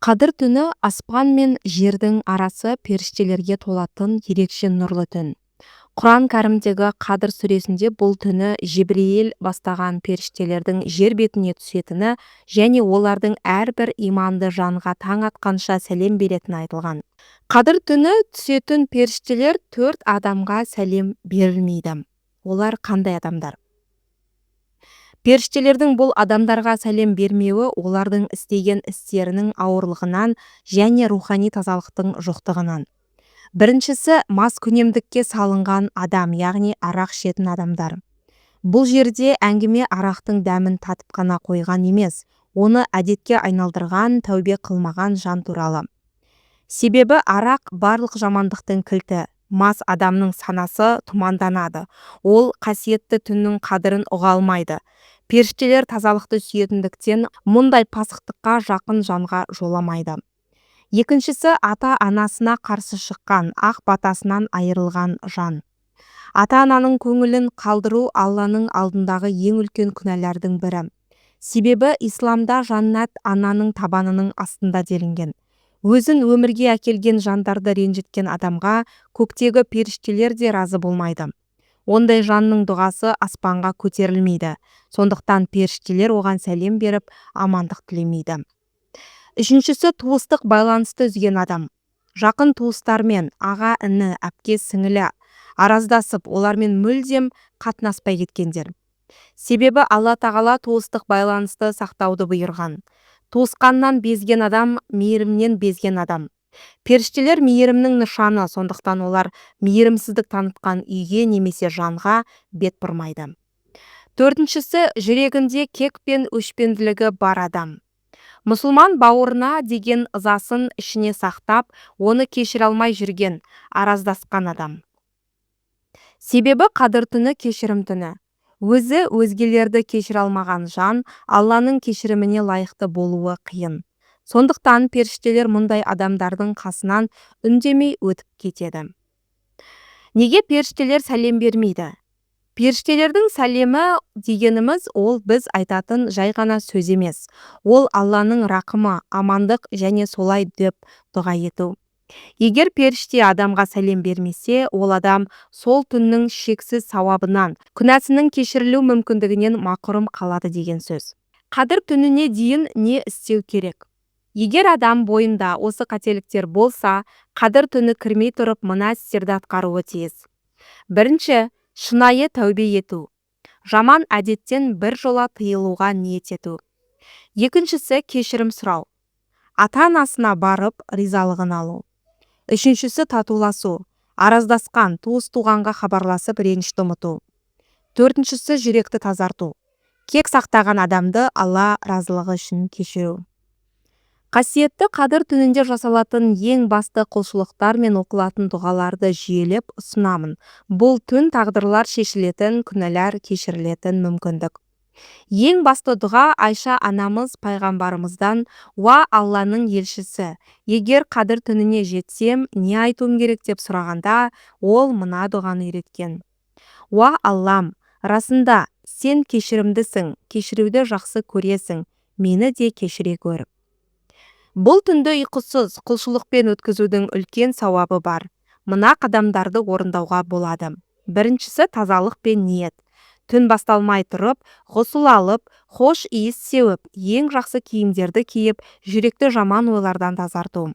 Қадір түні аспан мен жердің арасы періштелерге толатын ерекше нұрлы түн. Құран кәрімдегі Қадір сүресінде бұл түні Жебірейіл бастаған періштелердің жер бетіне түсетіні және олардың әрбір иманды жанға таң атқанша сәлем беретіні айтылған. Қадір түні түсетін періштелер 4 адамға сәлем берілмейді. Олар қандай адамдар? Періштелердің бұл адамдарға сәлем бермеуі олардың істеген істерінің ауырлығынан және рухани тазалықтың жоқтығынан. Біріншісі маскүнемдікке салынған адам, яғни арақ ішетін адамдар. Бұл жерде әңгіме арақтың дәмін татып қана қойған емес, оны әдетке айналдырған, тәубе қылмаған жан туралы. Себебі арақ барлық жамандықтың кілті. Мас адамның санасы тұманданады. Ол қасиетті түннің қадірін ұға алмайды. Періштелер тазалықты сүйетіндіктен мұндай пасықтыққа жақын жанға жоламайды. Екіншісі ата-анасына қарсы шыққан, ақ батасынан айырылған жан. Ата-ананың көңілін қалдыру Алланың алдындағы ең үлкен күнәлардың бірі. Себебі исламда жаннат ананың табанының астында делінген. Өзін өмірге әкелген жандарды ренжіткен адамға көктегі періштелер де разы болмайды. Ондай жанның дұғасы аспанға көтерілмейді. Сондықтан періштелер оған сәлем беріп, амандық тілемейді. Үшіншісі туыстық байланысты үзген адам. Жақын туыстармен, аға, іні, әпке, сіңілі араздасып, олармен мүлдем қатынаспай кеткендер. Себебі Алла тағала туыстық байланысты сақтауды бұйырған. Туысқаннан безген адам, мейірімнен безген адам. Періштелер мейірімнің нышаны, сондықтан олар мейірімсіздік танытқан үйге немесе жанға бет бұрмайды. Төртіншісі жүрегінде кек пен өшпенділігі бар адам. Мұсылман бауырына деген ызасын ішіне сақтап, оны кешіре алмай жүрген, араздасқан адам. Себебі Қадір түні кешірім түні. Өзі өзгелерді кешіре алмаған жан Алланың кешіріміне лайықты болуы қиын. Сондықтан періштелер мұндай адамдардың қасынан үндемей өтіп кетеді. Неге періштелер сәлем бермейді? Періштелердің сәлемі дегеніміз ол біз айтатын жай ғана сөз емес. Ол Алланың рақымы, амандық және солай деп дұға ету. Егер періште адамға сәлем бермесе, ол адам сол түннің шексіз сауабынан, күнәсінің кешірілу мүмкіндігінен мақұрым қалады деген сөз. Қадір түніне дейін не істеу керек? Егер адам бойында осы қателіктер болса, Қадір түні кірмей тұрып мына істерді атқаруы тиіс. Бірінші, шынайы тәубе ету. Жаман әдеттен бір жола тыйылуға ниет ету. Екіншісі, кешірім сұрау. Ата-анасына барып, ризалығын алу. Үшіншісі, татуласу. Араздасқан, туыс-туғанға хабарласып ренішті ұмыту. Төртіншісі, жүректі тазарту. Кек сақтаған адамды Алла разылығы үшін кешіру. Қасиетті Қадір түнінде жасалатын ең басты құлшылықтар мен оқылатын дұғаларды жүйелеп ұсынамын. Бұл түн тағдырлар шешілетін, күнәлар кешірілетін мүмкіндік. Ең басты дұға Айша анамыз пайғамбарымыздан: «Уа Алланың елшісі, егер Қадір түніне жетсем, не айтуым керек?» деп сұрағанда, ол мына дұғаны үйреткен. «Уа Аллам, расында сен кешірімдісің, кешіруді жақсы көресің, мені де кешіре көр». Бұл түнді ұйқысыз құлшылықпен өткізудің үлкен сауабы бар. Мына қадамдарды орындауға болады. Біріншісі, тазалық пен ниет. Түн басталмай тұрып, ғұсыл алып, хош иіс сеуіп, ең жақсы киімдерді киіп, жүректі жаман ойлардан тазарту.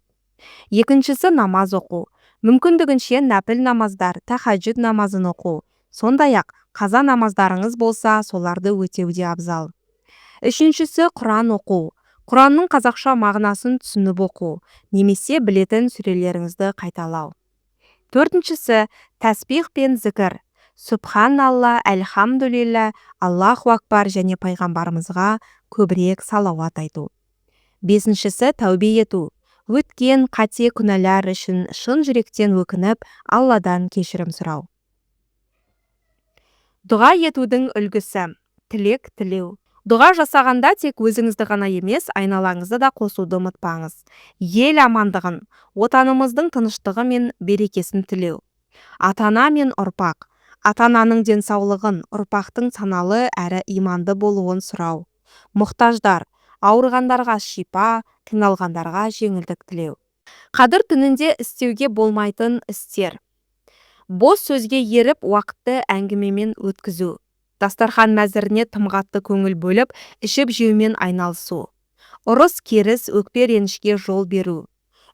Екіншісі, намаз оқу. Мүмкіндігінше нәпіл намаздар, тахаджуд намазын оқу. Сондай-ақ қаза намаздарыңыз болса, соларды өтеуде абзал. Үшіншісі, Құран оқу. Құранның қазақша мағынасын түсініп оқу, немесе білетін сүрелеріңізді қайталау. Төртіншісі, тәсбих пен зікір. Субханалла, әлхамдулилля, Аллаху акбар және пайғамбарымызға көбірек салауат айту. Бесіншісі, тәубе ету. Өткен қате күнәлар үшін шын жүректен өкініп, Алладан кешірім сұрау. Дұға етудің үлгісі. Тілек тілеу. Дұға жасағанда тек өзіңізді ғана емес, айналаңызды да қосуды ұмытпаңыз. Ел амандығын, отанымыздың тыныштығы мен берекесін тілеу. Ата-ана мен ұрпақ. Ата-ананың денсаулығын, ұрпақтың саналы әрі иманды болуын сұрау. Мұқтаждар. ауырғандарға шипа, қиналғандарға жеңілдік тілеу. Қадір түнінде істеуге болмайтын істер. Бос сөзге еріп, уақытты әңгімемен өткізу. Дастархан мәзіріне тым қатты көңіл бөліп, ішіп жеумен айналысу. Ұрыс керіс, өкпе ренішке жол беру.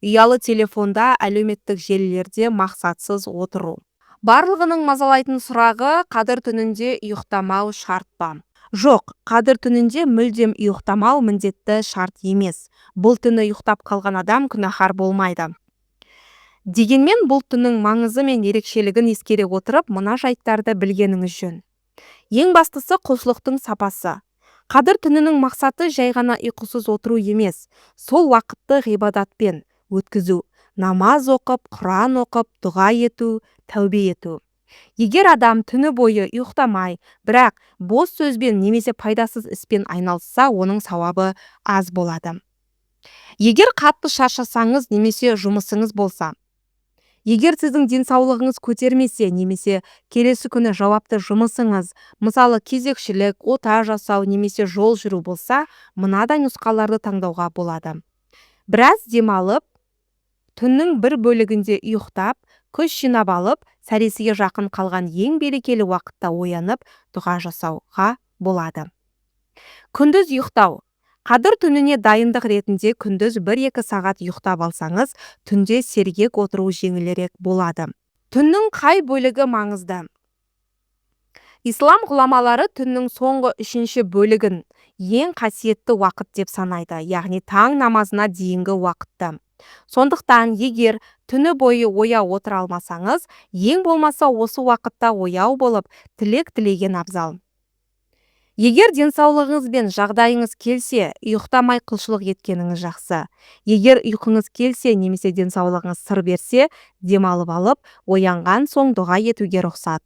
Ұялы телефонда, әлеуметтік желілерде мақсатсыз отыру. Барлығының мазалайтын сұрағы, қадір түнінде ұйықтамау шарт па? Жоқ, қадір түнінде мүлдем ұйықтамау міндетті шарт емес. Бұл түні ұйықтап қалған адам күнәһар болмайды. Дегенмен бұл түннің маңызы мен ерекшелігін ескере отырып, мына жайттарды білгеніңіз жөн. Ең бастысы құлшылықтың сапасы. Қадір түнінің мақсаты жай ғана ұйқысыз отыру емес, сол уақытты ғибадатпен өткізу, намаз оқып, Құран оқып, дұға ету, тәубе ету. Егер адам түні бойы ұйықтамай, бірақ бос сөзбен немесе пайдасыз іспен айналысса, оның сауабы аз болады. Егер қатты шаршасаңыз немесе жұмысыңыз болса, егер сіздің денсаулығыңыз көтермесе немесе келесі күні жауапты жұмысыңыз, мысалы кезекшілік, ота жасау немесе жол жүру болса, мынадай нұсқаларды таңдауға болады. Біраз демалып, түннің бір бөлігінде ұйықтап, күш жинап алып, сәресіге жақын қалған ең берекелі уақытта оянып, дұға жасауға болады. Күндіз ұйықтау. Қадір түніне дайындық ретінде күндіз 1-2 сағат ұйықтап алсаңыз, түнде сергек отыру жеңілірек болады. Түннің қай бөлігі маңызды? Ислам ғұламалары түннің соңғы 3-ші бөлігін ең қасиетті уақыт деп санайды, яғни таң намазына дейінгі уақытты. Сондықтан, егер түні бойы ояу отыра алмасаңыз, ең болмаса осы уақытта ояу болып, тілек тілеген абзал. Егер денсаулығыңыз бен жағдайыңыз келсе, ұйықтамай құлшылық еткеніңіз жақсы. Егер ұйқыңыз келсе, немесе денсаулығыңыз сыр берсе, демалып алып, оянған соң дұға етуге рұқсат.